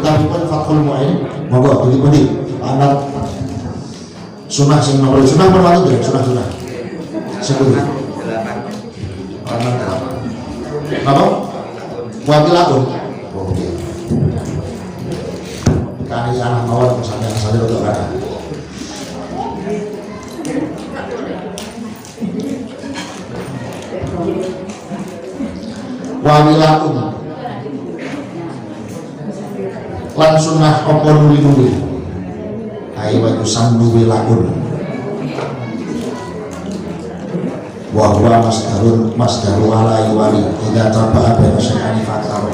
pun Fathul Mu'in monggo pilih anak sunah sing nomor sunah perwatu deh sunah sebut anak apa wakilatun oke kali anak mawar sampai untuk kata wakilatun lan sunnah apa nuli-nuli ayo wa yusammu wilakun wa huwa masdaru ala wali tidak taba'a baina syai'ani fakar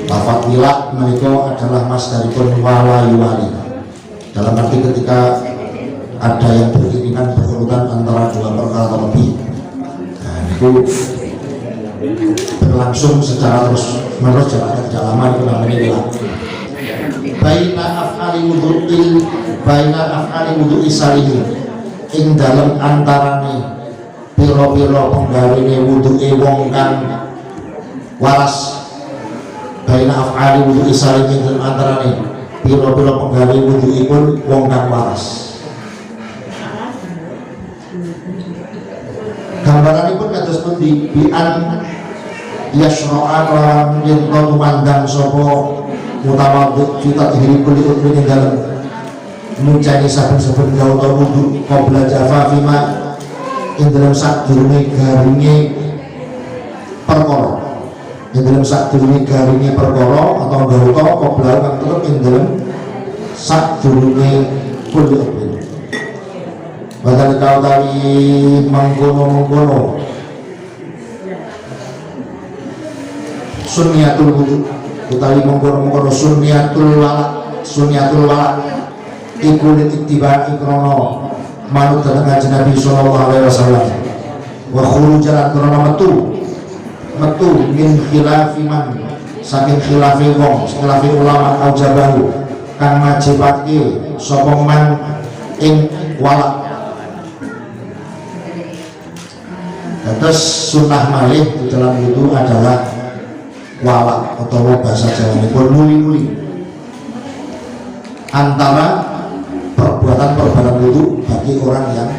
lafaz wilak menika adalah masdaripun wala wali dalam arti ketika ada yang beriringan berurutan antara dua perkara atau lebih nah itu berlangsung secara terus menerus jaraknya tidak lama itu namanya wilak baina af'ali wudu'i salimi ing dalem antarane pira-pira penggawene wudu'e wong kang waras baina af'ali wudu'i salimi ing dalem antarane pira-pira penggawe wudu'ipun wong kang waras gambaranipun kados pundi bi'an yasro'a lawan yen to mandang sapa mutawaddu kita dihiri kuli utmin dalam mencari saben-saben gauta wudu qabla jafafima ing dalam sadurunge garinge perkara ing dalam sadurunge garinge perkara atau gauta qabla kang teluk ing dalam sadurunge kuli utmin badal kautawi mengkono sunniyatul wudu utawi mengkono sunniyatul walak iku ditibani krono manut dateng Kanjeng Nabi sallallahu alaihi wasallam wa khurujan krono metu min khilafi man saking khilafi wong khilafi ulama aujabahu kang majibake sapa man ing walak terus sunnah malih di dalam itu adalah walak atau bahasa Jawa ini nuli-nuli antara perbuatan wudu bagi orang yang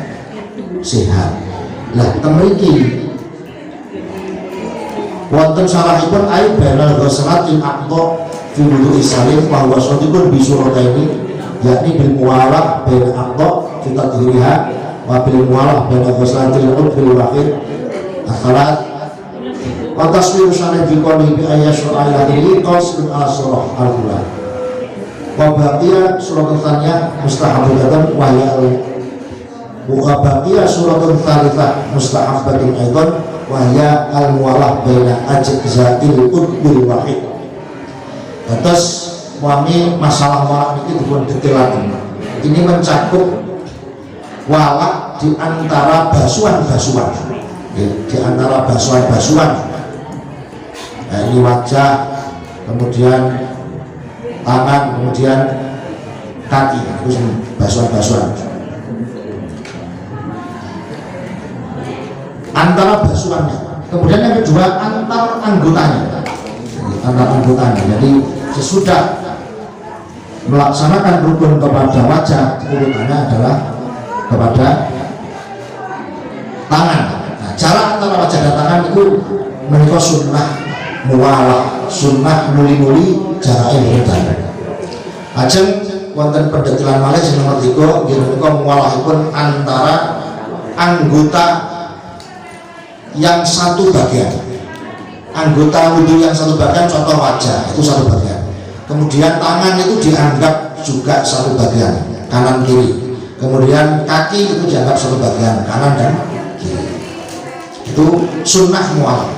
sehat. Lah temriki wonten salahipun aib bainal ghuslat in aqta fi wudu salim wa huwa sadiqun bi surataini yakni bil muwalah bain aqta fi tadhiriha wa bil muwalah bain ghuslatil udhil wahid akhalat wa taswiru sanad biqali bi ayatul ayati qasul al-surah al-ula wa baqiya suratul tsaniyah mustahabatan wa baqiya suratul tsalitsah mustahabbatun aidan wa hiya al-muwalah baina ajza'il udhil wahid. Terus wami masalah walak ini dipun detilaken. Ini mencakup walak di antara basuhan-basuhan. Di antara basuhan-basuhan. Nah, ini wajah, kemudian tangan, kemudian kaki, terus basuhan-basuhan. Antara basuhannya. Kemudian yang kedua antar anggotanya. Jadi sesudah melaksanakan rukun kepada wajah, urutannya adalah kepada tangan. Nah, cara antara wajah dan tangan itu menika sunnah muwalah, sunnah nuli-nuli jarake urutan. Ajeng wonten pendetilan malih sing nomor 3 nggih menika muwalahipun antara anggota yang satu bagian. Anggota wudhu yang satu bagian, contoh wajah itu satu bagian. Kemudian tangan itu dianggap juga satu bagian, kanan kiri. Kemudian kaki itu dianggap satu bagian, kanan dan kiri. Itu sunnah muwalah.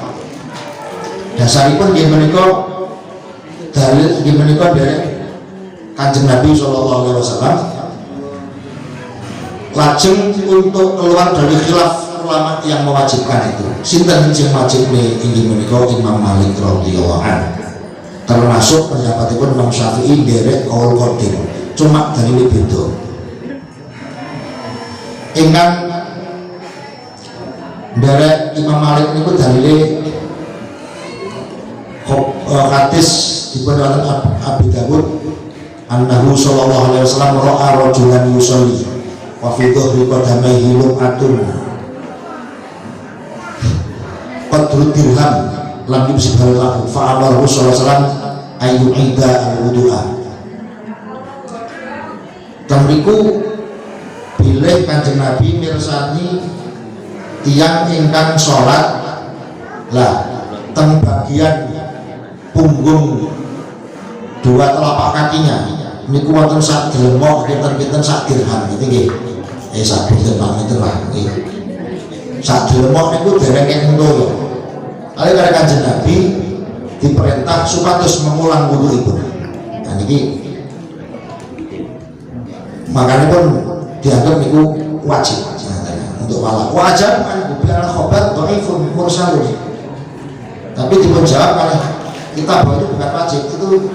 Dasaripun nggih menika dalil nggih menika dari Kanjeng Nabi sallallahu alaihi wasallam. Lajeng untuk keluar dari khilaf ulama yang mewajibkan itu. Sinten sing wajib inggih menika Imam Malik radhiyallahu anhu. Termasuk pendapatipun Imam Syafi'i derek qaul qadim. Cuma dalile beda. Ingkang derek Imam Malik niku dalile hadis dipun Abi Dawud annahu sallallahu alaihi wasallam ra'a rajulan yusolli wa fi dhahri qadamaihi lum'atun qadru dirham lam yusibhal lahu fa'amara sallallahu alaihi wasallam ayyu'ida al-wudu'a. Temriku bilih Kanjeng Nabi mirsani tiyang ingkang sholat lah teng bagian punggung dua telapak kakinya niku wonten sak dremok kinten-kinten sak dirham gitu nggih. Sak dirham itu lah nggih. Sak dremok niku dereng entuk. Kali kali Kanjeng Nabi diperintah supados mengulang wudu'ipun. Nah niki makanya pun dianggap niku wajib untuk wala. Wajib kan biar khobar dhaifun mursalun. Tapi dipun jawab oleh kita bahwa itu bukan wajib, itu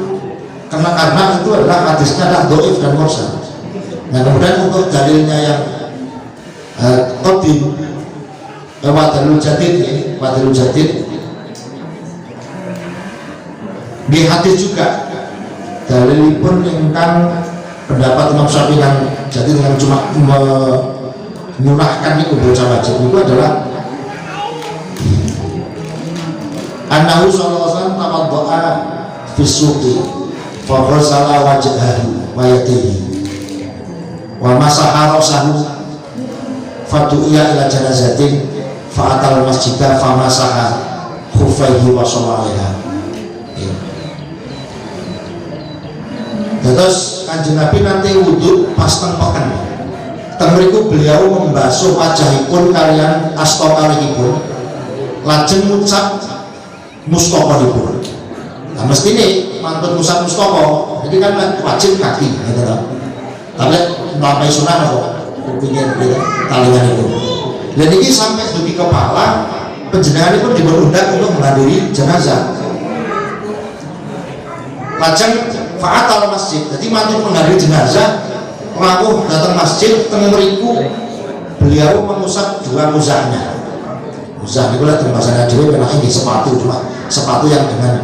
karena itu adalah hadisnya adalah dhaif dan mursal. Nah kemudian untuk dalilnya yang qadim wadalul jadid di hadis juga dalilipun ingkang pendapat Imam Syafi'i yang jadi dengan cuma menyunahkan itu baca wajib itu adalah annahu sallallahu alaihi wasallam tawadda'a fi suqi fa ghasala wajhahu wa yadayhi wa masaha rasahu fa du'iya ila janazatin fa atal masjidah fa masaha khuffaihi wa shallaiha. Terus Kanjeng Nabi nanti wudhu pas tempokan temriku beliau membasuh wajahipun kalian astokalihipun lajeng ngucap mustokohipun. Nah mesti ini mantun ngucap mustoko jadi kan wajib kaki gitu kan. Tapi melampai sunnah kok kupingin gitu talingan itu. Dan ini sampai dugi kepala penjenengan pun diundang untuk menghadiri jenazah. Lajeng fa'atal masjid, jadi mantun menghadiri jenazah laku datang masjid temeriku beliau mengusap dua muzahnya. Muzah itu lah bahasanya dhewe penake nggih sepatu, cuma sepatu yang dengan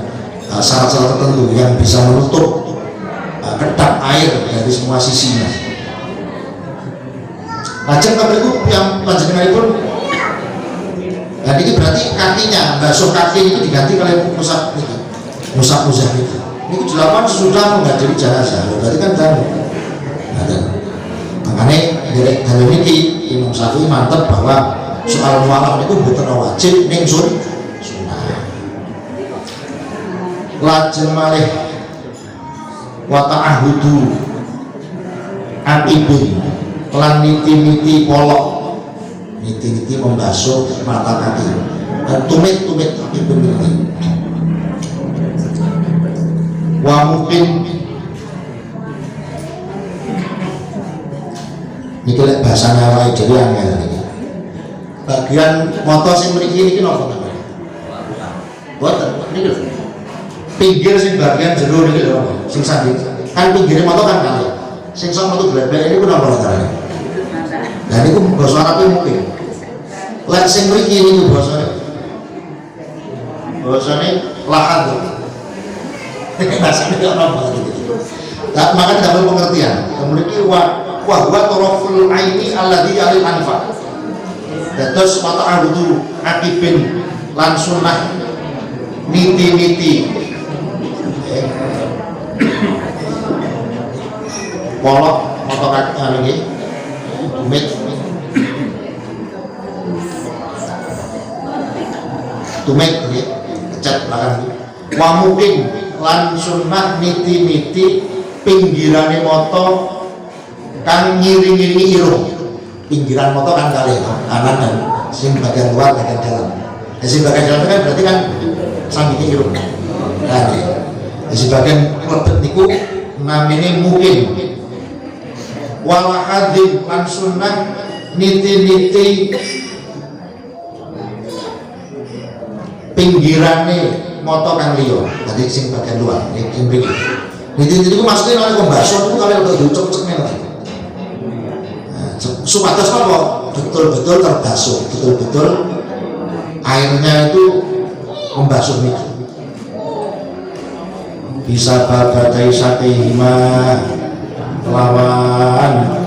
syarat-syarat tertentu yang bisa menutup kedap air dari semua sisinya. Lajeng temeriku yang panjenengan pun dan ini berarti kakinya basuh kaki itu diganti oleh musab muzah itu. Ini dilakukan sesudah menghadiri jenazah, berarti kan dan makanya dari ini Imam Syafi'i mantap bahwa soal mualaf itu bukan wajib ning sunnah. Lajeng malih wa ta'ahudu atibin lan niti-niti polok, niti-niti membasuh mata kaki dan tumit-tumit atibin ini wa mungkin ini lek bahasanya wae dhewe angel iki. Bagian moto sing mriki niki napa namanya? Boten niki lho. Pinggir sing bagian jero niki lho, sing sandi. Kan pinggire moto kan kali. Sing sok metu glebek niku napa carane? Lah niku basa Arabe mungkin. Lek sing mriki niku basane lahad. Bahasanya tidak normal gitu. Nah, maka dapat pengertian. Kemudian wahwa toroful aini alladhi alil anfa. Terus mata ahudu akibin lan sunnah niti-niti. Polok mata kaki ini tumit. Tumit ini kecat belakang. Wa mungkin lan sunnah niti-niti pinggirane moto kan ngiring-ngiringi irung. Pinggiran moto kan kali kanan dan sing bagian luar bagian dalam. Sing bagian dalam kan berarti kan sambine irung. Nah, sing bagian klebet niku namine mungkin. Wal hadin lan sunnah niti-niti pinggirane moto kang liya, tadi sing bagian luar, sing mriki. Niti-niti itu maksudnya kalau pembahasan itu kalau udah diucap-ucap lagi. Supados apa? Betul-betul terbasuh, betul-betul airnya itu membasuh niki. bisa babatai sakehima lawan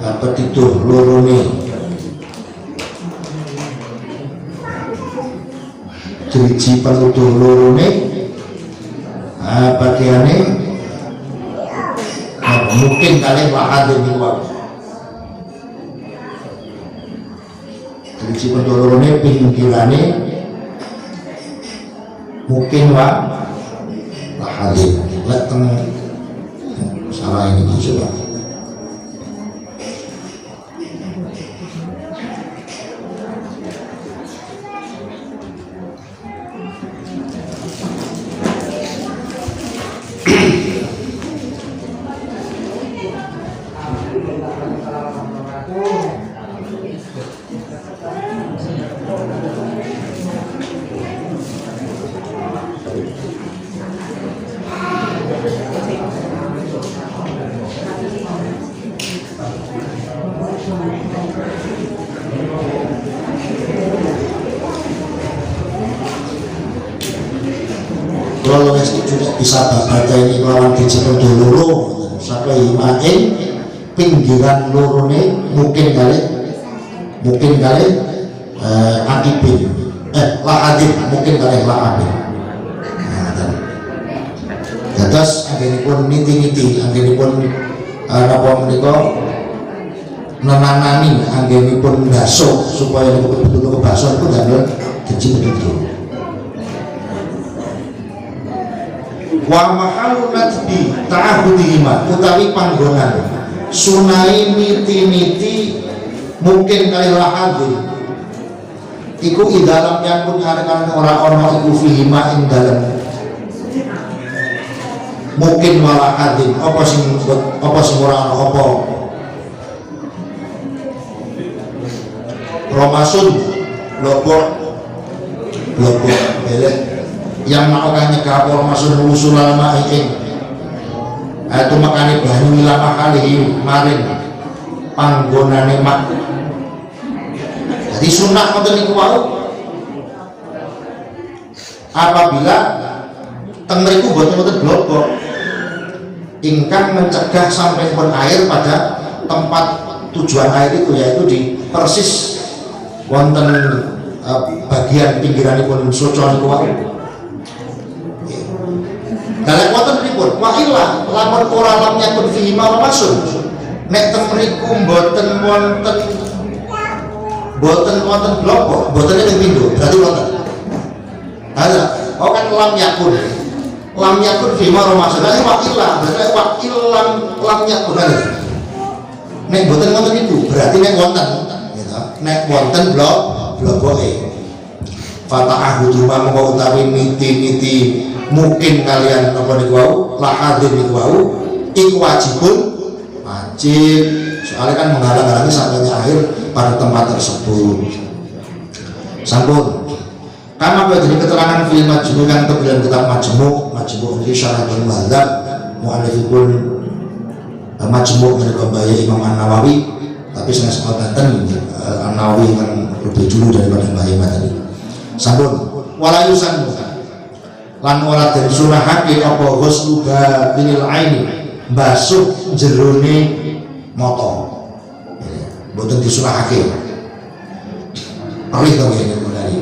apa itu lorone driji penutur lorone bagiane mungkin kalian lahan demi waktu driji penutur lorone pinggirane mungkin lahan lihat salah ini coba kalau juga bisa baca ini lawan digital dulu sampai main pinggiran lorone mungkin kali akibin laadin mungkin kali laadin terus akhirnya pun niti akhirnya pun apa menikah nenanani akhirnya pun baso supaya betul-betul ke baso itu dan digital wa mahalu nadbi ta'ahudihima utawi panggonan sunai niti mungkin kali lahadin iku idalam yakun arekan orang-orang iku fihima ing dalam mungkin walahadin apa sing orang apa Romasun lobok belek yang melakukan nyegah Romasun usul lama iking itu makanya banyu lama kali maring panggonane mak jadi sunnah ngoten niku wau apabila teng mriku boten wonten blok ingkang mencegah sampai pun air pada tempat tujuan air itu yaitu di persis wonten bagian pinggiranipun soco niku wau dalam wonten pripun wa illa lamun ora lam yakun fihi ma masun nek teng mriku mboten wonten blok mboten ing pindho berarti wonten ada kan lam yakun fihi ma masun wa illa berarti wa illam lam yakun nek mboten wonten itu berarti nek wonten gitu nek wonten bloke fata'ahudu ma mongko utawi niti mungkin kalian apa niku wau lahadin niku wau iku wajib soalnya kan menghalang-halangi sampainya akhir pada tempat tersebut sampun karena pada jadi keterangan film majmu kan terbilang kitab majmu ini syaratul muhadzab mu'alifipun majmu dari kebaya Imam An-Nawawi tapi saya sepatatan An-Nawawi kan lebih dulu daripada Mbah Imam tadi sampun walayusan lan ora den sunahake apa ghuslu batinil aini basuh jerone mata mboten disunahake perih to ngene menari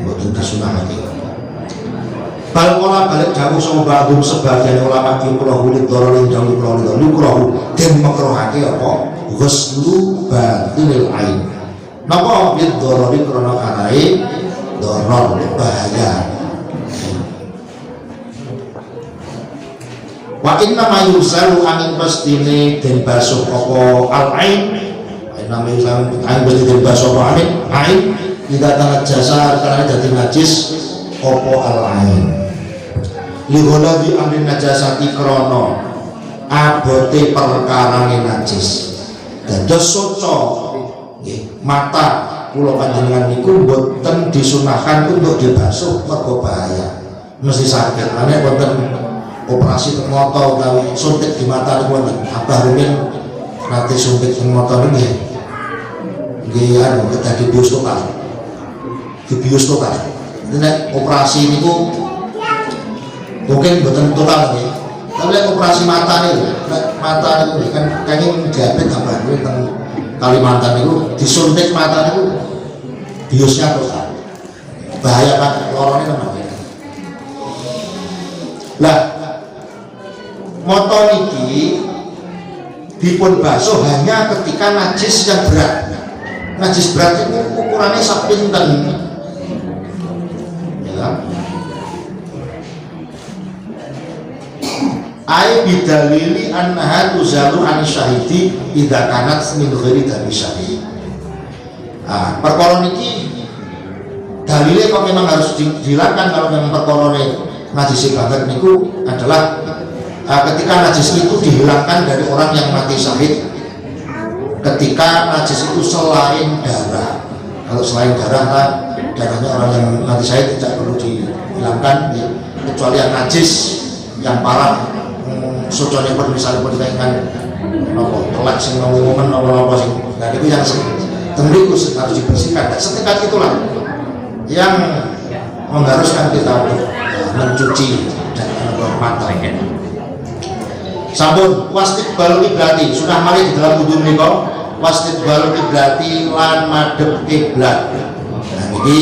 mboten disunahake bal kala balik dawuh sama ba'dhum sebagian ulama ki kula hulit dorong dawuh kula nukrahu den makruhake apa ghuslu batinil ain napa bid dorori krana kanae doror bahaya wa inna ma yusalu angin pastine den basuh apa al-ain inna ma yusalu angin pastine den basuh apa ain tidak tanah jasa karena jadi najis apa al-ain lihola di amrin najasati krono abote perkarane najis dados soco mata kula panjenengan niku boten disunahkan untuk dibasuh mergo bahaya mesti sakit ane boten operasi mata utawi suntik di mata niku wonten Abah Rumin nanti suntik di mata nggih anu dadi bius total nek operasi niku mungkin bukan total ya, tapi operasi mata nih, mata itu kan kayaknya diabetes apa itu tentang Kalimantan itu disuntik mata itu biusnya total, bahaya kan lorongnya namanya. Lah motor ini dipun basuh hanya ketika najis yang berat. Najis berat itu ukurannya sapinten, ya. Ai bidalili annaha tuzalu an syahidi idza kanat min ghairi dami syahid. Perkara niki dalile kok memang harus dihilangkan kalau memang perkara najis banget niku adalah ketika najis itu dihilangkan dari orang yang mati syahid, ketika najis itu selain darah. Kalau selain darah, darahnya orang yang mati syahid tidak perlu dihilangkan ya, kecuali yang najis yang parah. Sojone pun misalnya pun dikaitkan nopo telak sing ngomong nopo sing, nah itu yang tentu harus dibersihkan. Dan setingkat itulah yang mengharuskan kita untuk mencuci dan mata. Sampun wastiqbal kiblati sudah mari di dalam wudu menika wastiqbal kiblati lan madhep kiblat. Nah iki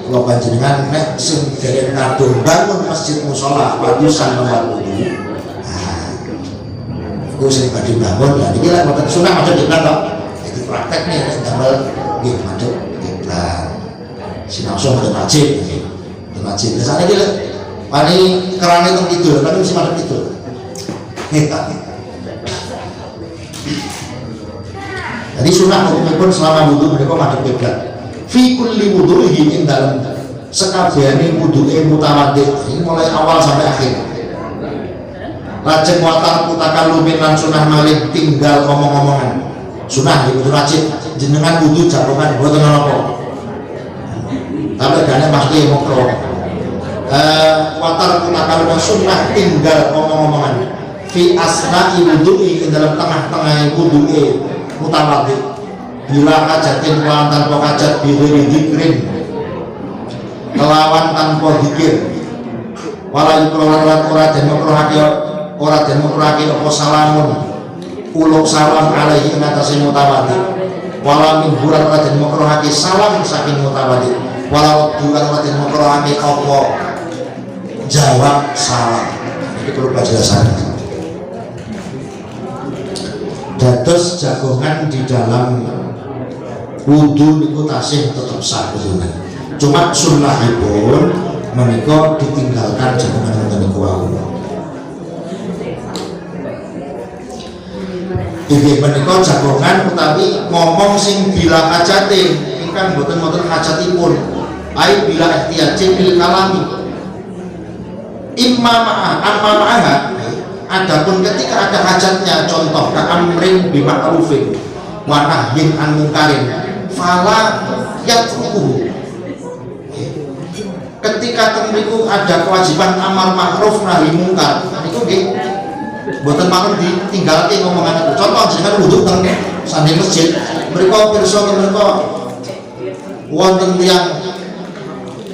kula panjenengan nek sing derek kadung bangun masjid musala padusan nomor wudu. Aku sering badhe bangun ya iki lek mboten sunah madhep kiblat kok. Iki praktek nih nek damel nggih madhep kiblat. Sinausa mboten wajib. Mboten wajib. Biasane iki lek pani kerane teng kidul, kan mesti madhep kidul. Jadi sunnah hukumipun selama wudu menika madhep kiblat. Fi kulli wudu'ihi ing dalem sekabehane wudu'e mutawaddi. Ini mulai awal sampai akhir. Lajeng watar mutakalumin lan sunah malih tinggal ngomong-ngomongan. Sunah itu wajib jenengan wudu jagongan mboten napa. Tapi dene pasti makruh. Watar mutakalumin sunah tinggal ngomong-ngomongan. Fi asna'i wudu'i dalam tengah-tengah wudu'i mutawaddi bila hajatin kelawan tanpa hajat bihiri dzikrin kelawan tanpa dzikir wala yukrawan ora den makruhake apa salamun uluk salam alaihi ing atase mutawaddi wala min burat ora den makruhake salam saking mutawaddi wala dulan ora den makruhake apa jawab salam. Ini perlu penjelasan. Dados jagongan di dalam wudu niku tasih tetep sah betulan. Cuma sunnahipun menika ditinggalkan jagongan ngoten niku wau. Inggih menika jagongan utawi ngomong sing bila hajate ingkang boten-boten hajatipun. Ai bila ihtiyajin bil kalami. Imma ma'aha. Adapun ketika ada hajatnya, contoh ka'amrin bima'rufin wa nahyin an munkarin fala yatrukuhu. Ketika temriku ada kewajiban amar ma'ruf nahi mungkar niku nggih mboten mawon ditinggalke ngomongan itu. Contoh jenengan wudu teng sanding masjid, mriku pirsa menika wonten tiyang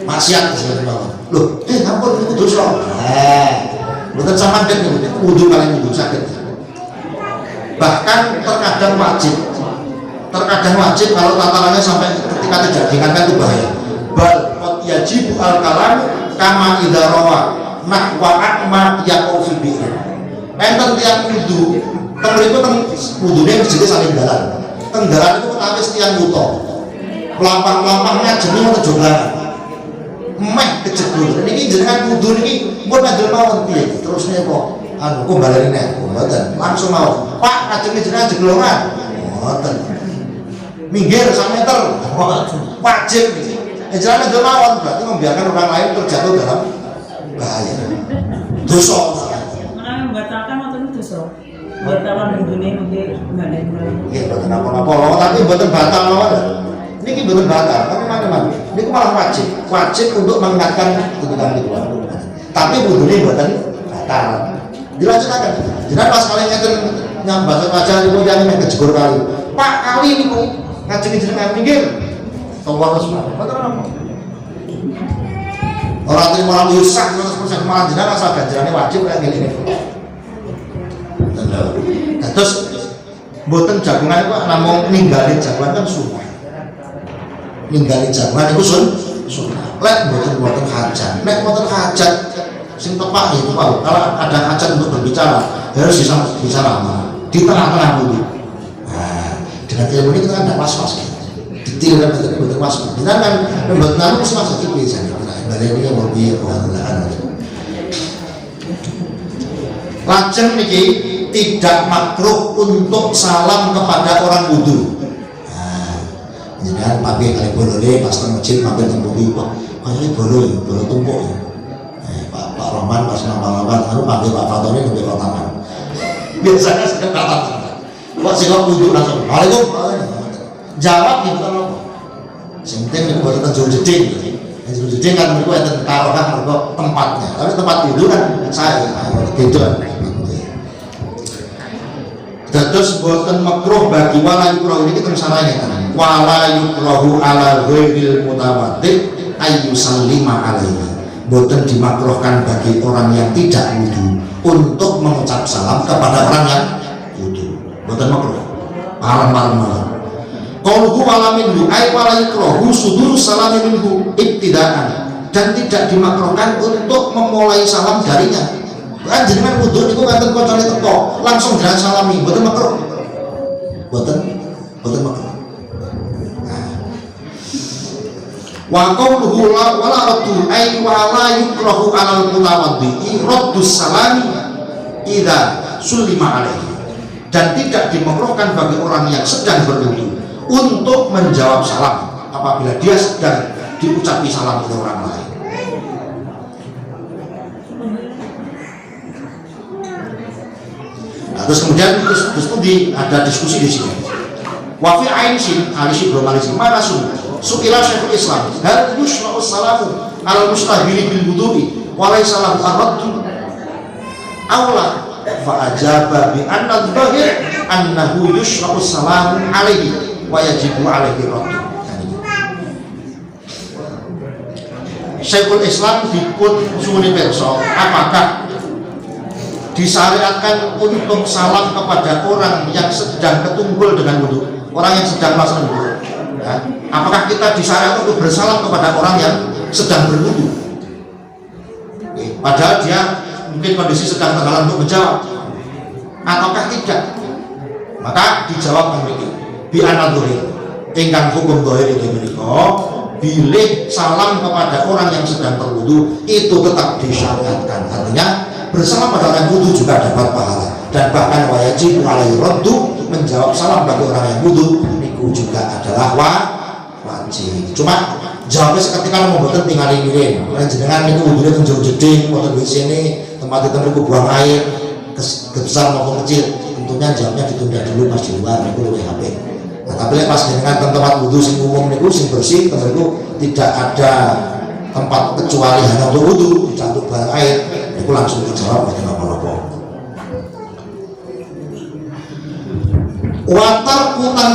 maksiat seperti mawon. Lho, ampun niku dosa. Bukan sama dengan wudu kalian wudu sakit. Bahkan terkadang wajib kalau tatarannya sampai ketika tidak diingatkan itu bahaya. Bal qad yajibu al kalam kama idza rawa nahwa akma yaqau fi bi'r. Enten tiyang wudu, teng mriku teng wudune masjid saling dalan. Teng dalan itu awis tiyang wuto. Pelampang-pelampangnya jeneng kejoglanan. Meh kejegur niki jenengan wudu niki pun ngandel mawon piye terusnya kok kok baleni nek mboten langsung mau Pak kajenge jenengan jeglongan mboten minggir 1 meter wajib iki jenengan ngandel mawon berarti membiarkan orang lain terjatuh dalam bahaya dosa menawi membatalkan wonten dosa batalkan wudune nggih mboten nggih mboten apa-apa tapi mboten batal mawon niki mboten batal tapi mana-mana niku malah wajib untuk mengingatkan tuntutan itu. Tapi wudune mboten batal. Dilanjutkan. Jenengan pas kali ngeten nyambat wajah niku yang mek kejegur kali. Pak kali niku ngajeng jenengan minggir. Allah Rasulullah. Mboten apa. Orang terima orang yusak 100% malah jenengan asal ganjarannya wajib kayak gini. Terus mboten jagungan kok namung ninggalin jagungan kan sunah. Ninggalin jagungan itu sunah. Lek mboten hajat. Nek mboten hajat sing tepak itu kalau ada hajat untuk berbicara harus bisa lama di tengah-tengah dulu. Nah, dengan ilmu ini kita kan tidak was-was gitu. Detail dan betul-betul was-was. Kita kan membuat namun mesti masuk itu biasanya. Dari ini yang lebih kehadiran. Lajeng niki tidak makruh untuk salam kepada orang wudu. Nah, jangan pakai kali boleh pas ke masjid pakai tembuki pak. Kayaknya boleh tumpuk ya. Pak Roman pas nama-nama lalu panggil Pak Fatoni lebih kotaman. Biasanya sedang kata kok sih kok wudhu langsung Waalaikumsalam jawab gitu kan apa penting itu baru terjun jeding terjun jeding kan mereka yang taruhkan mereka tempatnya tapi tempat wudhu kan saya gitu kan terus buatan makruh bagi wala yukrahu ini kita misalnya kan wala yukrahu ala ghairil mutawaddi ayyusallima alaihi buatan dimakruhkan bagi orang yang tidak wudhu untuk mengucap salam kepada orang yang wudhu. Bukan makruh. Malam. Qauluhu wala minhu ay wala yukrahu sudur salam minhu ibtidaan dan tidak dimakruhkan untuk memulai salam darinya. Kan jenengan wudhu niku kanten kancane teko langsung jalan salami, bukan makruh. Bukan makruh. Wa qawluhu wala raddu ay wa la yukrahu 'alal mutawaddi raddus salami idza sulima alaihi dan tidak dimakruhkan bagi orang yang sedang berwudu untuk menjawab salam apabila dia sedang diucapi salam oleh orang lain. Nah, terus kemudian terus ada diskusi di sini. Wa fi ain alisi mana Su'ila Syekhul Islam hal yushra'u salamu al mustahili bil wudu'i wa laysa lahu ar-raddu awla fa ajaba bi anna adh-dhahir annahu yushra'u salamu alaihi wa yajibu alaihi raddu. Syekhul Islam dipun sumuni perso apakah disyariatkan untuk salam kepada orang yang sedang ketunggul dengan wudu, orang yang sedang melaksanakan wudu. Ya. Apakah kita disyariatkan untuk bersalam kepada orang yang sedang berwudu? Padahal dia mungkin kondisi sedang tenggelam untuk menjawab, ataukah tidak? Maka dijawab begini, bi anadzurin, ingkang hukum dhahir itu menika, bilih salam kepada orang yang sedang berwudu itu tetap disyariatkan. Artinya bersalam pada orang wudu juga dapat pahala dan bahkan wajib alaihi raddu menjawab salam bagi orang yang wudu itu juga adalah wajib. Cuma jawabnya seketika membuat tinggal miring. Karena jenengan itu wudhunya jauh jeding, motor di sini tempat itu mereka buang air besar maupun kecil. Tentunya jawabnya ditunda dulu pas di luar, itu lebih HP. Nah, tapi pas jenengan tempat wudhu sing umum niku sing bersih, tentu tidak ada tempat kecuali hanya untuk wudhu, tidak untuk buang air. Itu langsung dijawab pada apa-apa. Watar kutang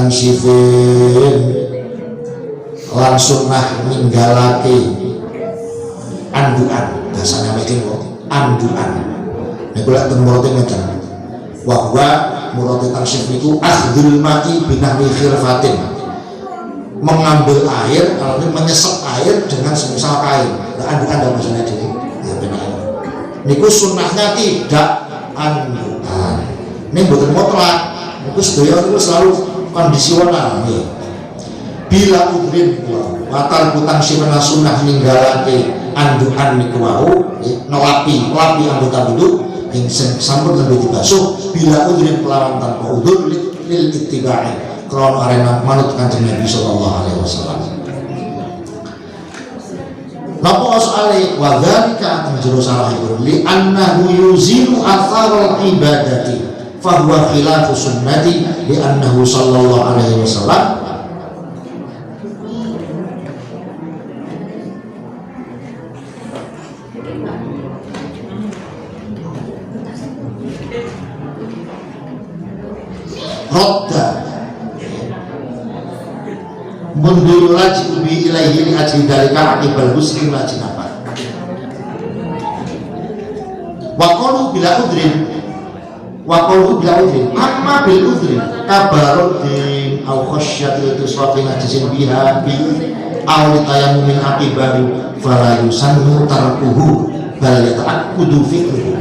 sifin langsung ninggalake anduan bahasanya mekin anduan niku lek teng murate ngeten wa huwa murate tangsif niku akhdul ma'i binahwi khirfatin mengambil air kalau ini menyesep air dengan semisal kain. Nah, anduan ada bahasanya dhewe ya benar niku sunnahnya tidak anduan ini mboten mutlak. Itu sedaya itu selalu kondisional ya. Bila udrin watar kutang simena sunnah ninggalake anduan niku wau nelapi anggota wudu ing sampun lebih dibasuh bila udrin kelawan tanpa udzur lil ittiba'i krana arena manut Kanjeng Nabi sallallahu alaihi wasallam. Napa soale wa dzalika anjuru salah iku li annahu yuzilu atharal ibadati fahuwa khilafu sunnati li'annahu sallallahu alaihi wasallam mundur laji ubi ilaihi li ajli dalika akibal husni laji apa waqalu bila udrin amma bil udrin kabaruddin au khasyatil tusrafin ajisin biha bi au tayamumin akibaru fala yusannu tarkuhu bal yata'akkudu fi'luhu.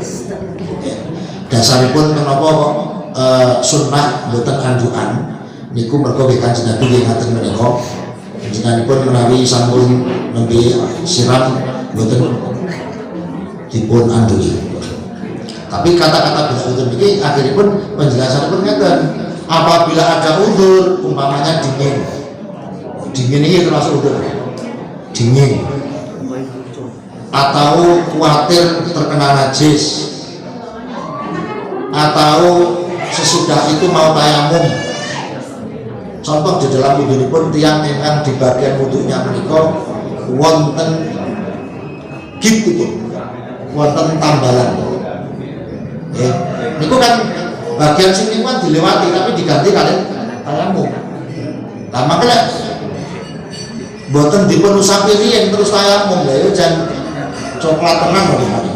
Dasaripun kenapa sunnah mboten anjukan niku mergo nggih Kanjeng Nabi nggih ngaten menika panjenenganipun menawi sampun nembe siram mboten dipun anjuki. Tapi kata-kata bila udzur ini akhiripun penjelasanipun ngeten, apabila ada udzur umpamanya dingin ini termasuk udzur dingin atau khawatir terkena najis atau sesudah itu mau tayamum. Contoh di dalam wudhu pun tiang yang di bagian wudhunya menika wonten gitu, wonten tambalan. Niku kan bagian sini kan dilewati tapi diganti kalian tayamum. Nah makanya boten dipun usapi riyen terus tayamum ya jan coklat tenang bagaimana.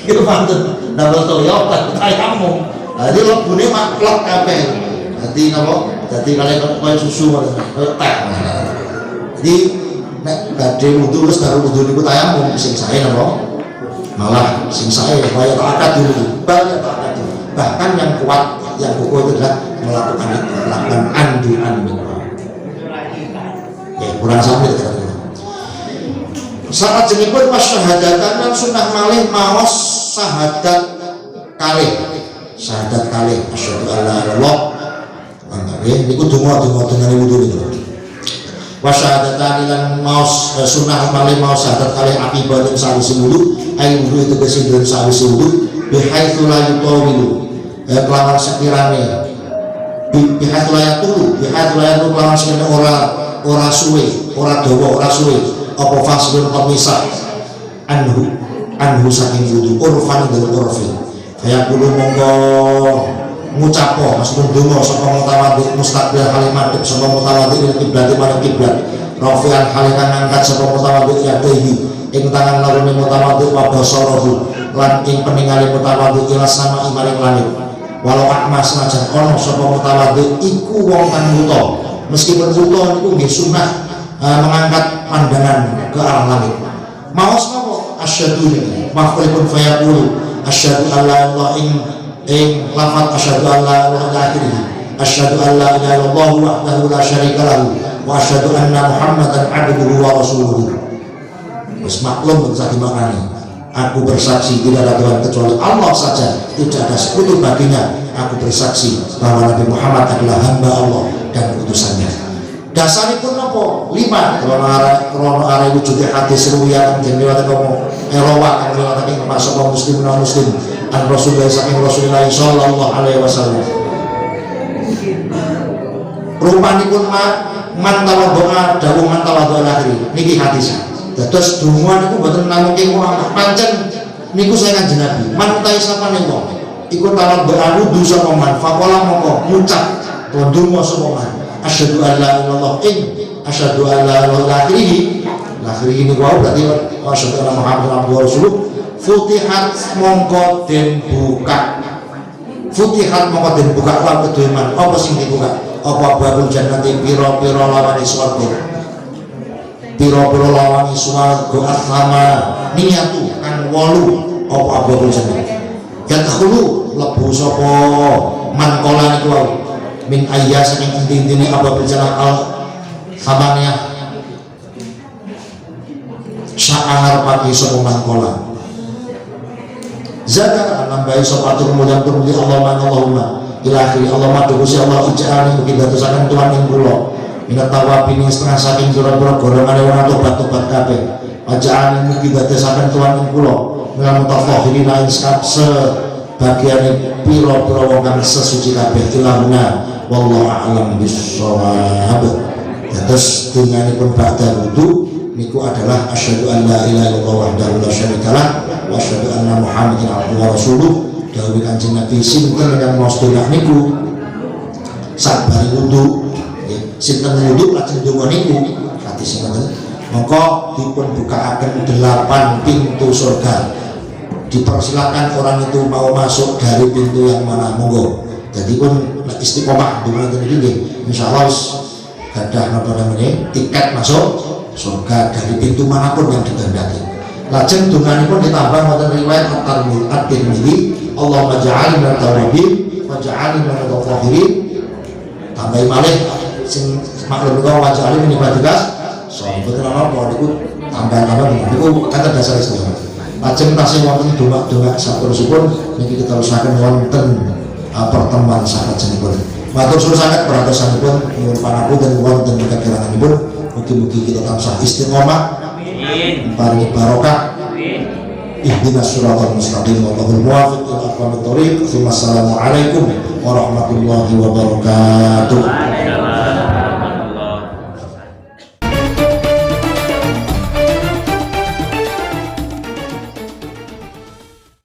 Itu pantun double toyo tayamum. Jadi lebune maklok kabeh. Dadi napa? Dadi kalian koyo susu koyo teh. Jadi nek badhe wudu wis karo wudu niku tayamum sing sae napa? Malah sing sae kaya takat dulu. Bahkan yang kuat yang kokoh itu adalah melakukan anjuran minum. Ya kurang sampai saat jenipun masyahadatan dan sunnah malih maos syahadat kalih asyhadu alla ilaha illallah nggih niku donga dengan wudu niku wasyahadatan lan maos sunnah malih maos syahadat kalih akibatun sawise wudu ayo wudu itu kesidun sawise wudu bihaitsu la yutawilu kelawan sekirane bihaitsu la yatulu kelawan sekirane ora suwe ora dawa ora suwe apa faslun pemisah anhu saking wudu urfan dan urfin kaya kulo monggo ngucapo maksudun donga sapa mutawaddi mustaqbil halimadib sapa mutawaddi ing kiblat marang kiblat rafi'an halikan ngangkat sapa mutawaddi yadihi ing tangan larune mutawaddi wa basarahu lan ing peningali mutawaddi ila sama maring langit walau akmas senajan ono sapa mutawaddi iku wong kang buta meskipun buta niku nggih sunah mengangkat pandangan ke arah langit. Maos napa asyhadu maf'ulun fayaqulu asyhadu alla ilaha ing lafaz asyhadu alla ilaha illallah asyhadu alla ilaha illallah wahdahu la syarika lahu wa asyhadu anna muhammadan abduhu wa rasuluhu. Wis maklum bisa dimaknani. Aku bersaksi tidak ada Tuhan kecuali Allah saja, tidak ada sekutu baginya. Aku bersaksi bahwa Nabi Muhammad adalah hamba Allah dan utusannya. Dasaripun napa? 5 krono arah wujud hadis riwayat yang riwayat kamu erawak yang riwayat ing masuk muslim non muslim an Rasulullah Rasulullah sallallahu alaihi wasallam. Rupanipun man tawaddoa dawuh man tawaddoa akhiri niki hadis. Dados donga niku mboten namung ulama pancen niku saya Kanjeng Nabi. Man utai sapa niku? Iku tawaddoa wudu sapa man faqala mongko ngucap donga sapa man. Asyhadu alla ilaha illallah asyhadu alla ilaha illallah ini wau berarti asyhadu anna muhammadan abduhu wa rasuluh futihat mongko den buka lan kedue man apa sing dibuka apa babul jannati pira-pira lawani swarga asama niyatu kan 8 apa babul jannati yadkhulu lebu sapa man kala niku wau min ayya saking inti-intine apa berjalan al samaniyah sa'ar pagi sapa mangkola zaka nambahi sapa atur mulyang turun di Allahumma ila akhiri Allahumma dukusi Allah ija'ani mungkin datusakan Tuhan yang kula minat tawabini setengah saking surah-surah golongan yang tobat-tobat kabeh ija'ani mungkin datusakan Tuhan yang kula minat mutafahirina inskap sebagian piro-piro wong kang sesuci kabeh ilahuna wallahu a'lam bissawab. Terus dinganipun ba'da wudu niku adalah asyhadu an la ilaha illallah wahdahu la syarikalah wa asyhadu anna muhammadan abduhu wa rasuluh. Dawuh Kanjeng Nabi sinten ingkang maos donga niku sak bari wudu sinten wudu lajeng donga niku hadis ngoten mongko dipun bukaaken 8 pintu surga, dipersilakan orang itu mau masuk dari pintu yang mana monggo. Jadi pun istiqomah dengan ini insyaallah gadah napa namanya tiket masuk surga dari pintu manapun yang dikehendaki. Lajeng donganipun ditambah wonten riwayat At-Tirmidzi, Allahumma ja'alni minat tawabin wa ja'alni minat tawakhirin. Tambah malih sing maklum kau wa ja'alni min ibadikas. So betul apa niku tambah niku kata dasar Islam. Lajeng tasih wonten donga-donga saterusipun niki kita usahaken wonten pertemuan saklajengipun. Matur suwun sanget perhatosanipun nyuwun pangapunten wonten kekiranganipun. Mugi-mugi kita tansah istiqomah, paringi barokah. Ihdinas siratal mustaqim wallahul muwaffiq ila aqwamit thoriq. Wassalamualaikum warahmatullahi wabarakatuh.